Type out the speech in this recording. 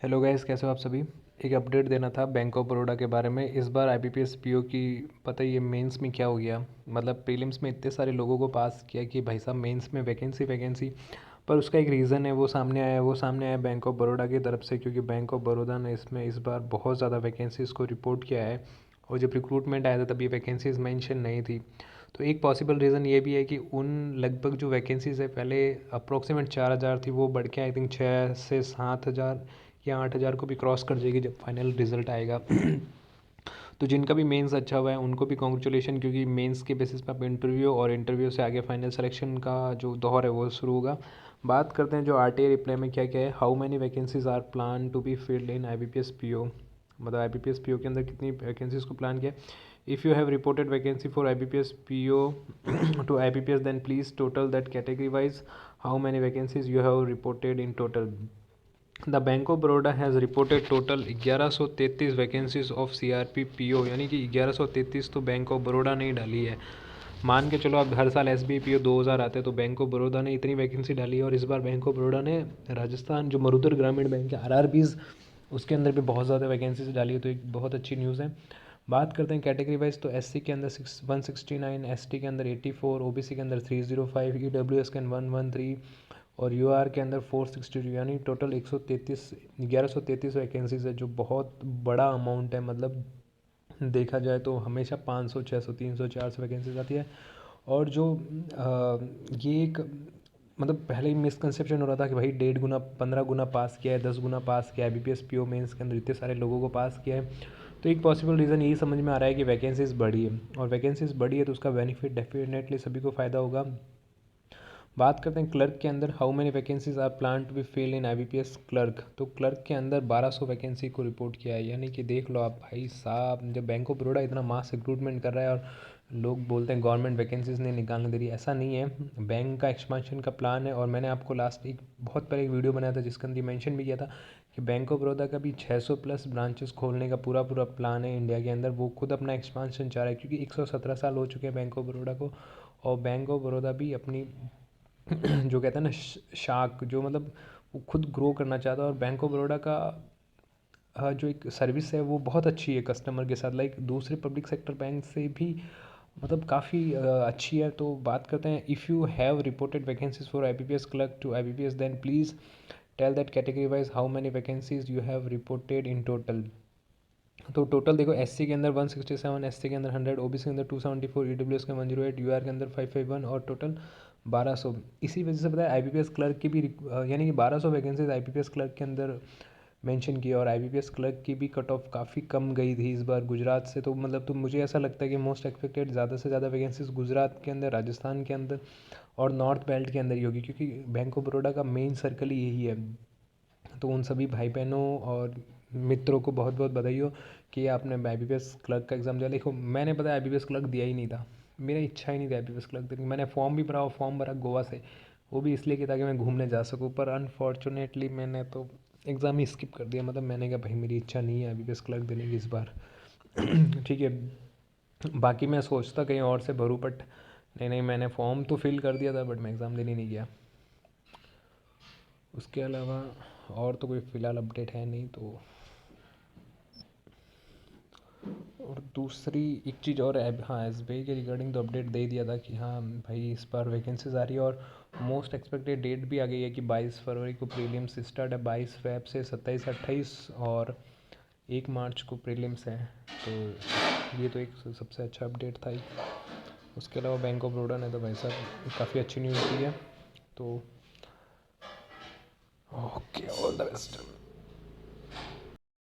Hello guys, कैसे हो आप सभी। एक अपडेट देना था बैंक ऑफ बड़ौदा के बारे में। इस बार आईबीपीएस पीओ की पता ही है मेंस में क्या हो गया। मतलब प्रीलिम्स में इतने सारे लोगों को पास किया कि भाई साहब मेंस में वैकेंसी वैकेंसी। पर उसका एक रीज़न है, वो सामने आया बैंक ऑफ बड़ौदा की तरफ से, क्योंकि बैंक ऑफ बड़ौदा ने इसमें इस बार बहुत ज़्यादा वैकेंसीज़ को रिपोर्ट किया है। और जब रिक्रूटमेंट आया था तब ये वैकेंसीज मेंशन नहीं थी। तो एक पॉसिबल रीज़न ये भी है कि उन लगभग जो वैकेंसीज़ है पहले अप्रोक्सीमेट 4,000 थी, वो बढ़ के आई थिंक 6 से 7,000 या 8,000 को भी क्रॉस कर जाएगी जब फाइनल रिजल्ट आएगा। तो जिनका भी मेंस अच्छा हुआ है उनको भी कॉन्ग्रेचुलेशन, क्योंकि मेंस के बेसिस पे आप इंटरव्यू और इंटरव्यू से आगे फाइनल सिलेक्शन का जो दौर है वो शुरू होगा। बात करते हैं जो आरटीआई रिप्लाई में क्या क्या है। How many vacancies are plan to be filled in IBPS PO. मतलब आईबीपीएस पीओ के अंदर कितनी वैकेंसीज को प्लान किया। If you have reported vacancy for IBPS PO to IBPS then please total that category wise how many vacancies you have reported in total. The bank of Baroda has reported total 1133 vacancies of CRP PO, यानी कि 1133 तो bank of Baroda ने ही डाली है। मान के चलो अब हर साल एसबीआई पीओ 2000 आते हैं, तो बैंक ऑफ बड़ौदा ने इतनी वैकेंसी डाली है। और इस बार बैंक ऑफ बड़ौदा ने राजस्थान जो मरुधर ग्रामीण बैंक है आरआरबीज, उसके अंदर भी बहुत ज़्यादा वैकेंसीज डाली है, तो एक बहुत अच्छी न्यूज़ है। बात करते हैं कैटेगरी वाइज, तो एससी के अंदर 169, एसटी के अंदर 84, ओबीसी के अंदर 305, ईडब्ल्यूएस के अंदर 113 और यूआर के अंदर 462, यानी टोटल 1133 वैकेंसीज है, जो बहुत बड़ा अमाउंट है। मतलब देखा जाए तो हमेशा 500 600 300 400 वैकेंसीज आती है। और जो ये एक मतलब पहले ही मिसकंसेप्शन हो रहा था कि भाई 1.5 गुना 15 गुना पास किया है, 10 गुना पास किया है, बीपीएस पीओ मेंस के अंदर इतने सारे लोगों को पास किया है। तो एक पॉसिबल रीज़न यही समझ में आ रहा है कि वैकेंसीज बढ़ी है, और वैकेंसीज बढ़ी है तो उसका बेनिफिट डेफिनेटली सभी को फ़ायदा होगा। बात करते हैं क्लर्क के अंदर, how many vacancies are plan to be fill in IBPS clerk. तो क्लर्क के अंदर 1200 वैकेंसी को रिपोर्ट किया है, यानी कि देख लो आप भाई साहब, जब बैंक ऑफ बड़ौदा इतना मास रिक्रूटमेंट कर रहा है और लोग बोलते हैं गवर्नमेंट वैकेंसीज नहीं निकालने दे रही, ऐसा नहीं है। बैंक का एक्सपांशन का प्लान है। और मैंने आपको लास्ट एक बहुत पहले एक वीडियो बनाया था जिसके अंदर मेंशन भी किया था कि बैंक ऑफ बड़ौदा का भी 600 प्लस ब्रांचेस खोलने का पूरा पूरा प्लान है इंडिया के अंदर। वो खुद अपना एक्सपांशन चाह रहा है, क्योंकि 117 साल हो चुके हैं बैंक ऑफ बड़ौदा को। और बैंक ऑफ बड़ौदा भी अपनी जो कहते हैं ना शाख, जो मतलब वो खुद ग्रो करना चाहता है। और बैंक ऑफ बड़ौदा का जो एक सर्विस है वो बहुत अच्छी है कस्टमर के साथ, लाइक दूसरे पब्लिक सेक्टर बैंक से भी मतलब काफ़ी अच्छी है। तो बात करते हैं, if you have reported vacancies for I B P S clerk to I B P S then please tell that category wise how many vacancies you have reported in total. तो टोटल देखो, SC के अंदर 167, ST के अंदर 100, OBC के अंदर 274, EWS के 108, यूआर के अंदर 551 और टोटल 1200। इसी वजह से पता है आईबीपीएस क्लर्क की भी यानी कि 1200 वैकेंसीज आईबीपीएस क्लर्क के अंदर मेंशन किया। और आईबीपीएस क्लर्क की भी कट ऑफ काफ़ी कम गई थी इस बार गुजरात से। तो मतलब तो मुझे ऐसा लगता है कि मोस्ट एक्सपेक्टेड ज़्यादा से ज़्यादा वैकेंसीज गुजरात के अंदर, राजस्थान के अंदर और नॉर्थ बेल्ट के अंदर ही होगी, क्योंकि बैंक ऑफ बड़ौदा का मेन सर्कल ही यही है। तो उन सभी भाई बहनों और मित्रों को बहुत बहुत बधाई हो कि आपने आई बी पी एस क्लर्क का एग्ज़ाम दिया। देखो मैंने पता है आई बी पी एस क्लर्क दिया ही नहीं था, मेरी इच्छा ही नहीं थी आई बी पी एस क्लर्क देने की। मैंने फॉर्म भी भरा, और फॉर्म भरा गोवा से, वो भी इसलिए कि ताकि मैं घूमने जा सकूँ। पर अनफॉर्चुनेटली मैंने तो एग्ज़ाम ही स्किप कर दिया। मतलब मैंने कहा भाई मेरी इच्छा नहीं है आई बी पी एस क्लर्क देने की इस बार। ठीक है, बाकी मैं सोचता कहीं और से भरूँ, बट नहीं नहीं, मैंने फॉर्म तो फिल कर दिया था बट मैं एग्ज़ाम देने नहीं गया। उसके अलावा और तो कोई फ़िलहाल अपडेट है नहीं। तो और दूसरी एक चीज़ और है, हाँ एस बी आई के रिगार्डिंग तो अपडेट दे दिया था कि हाँ भाई इस बार वैकेंसीज आ रही है। और मोस्ट एक्सपेक्टेड डेट भी आ गई है कि 22 फरवरी को प्रीलिम्स स्टार्ट है, 22 फेब से 27 28, और 1 मार्च को प्रीलिम्स है। तो ये तो एक सबसे अच्छा अपडेट था ही। उसके अलावा बैंक ऑफ बड़ौदा ने तो भाई साहब काफ़ी अच्छी न्यूज़ दी है। तो ओके, ऑल द बेस्ट।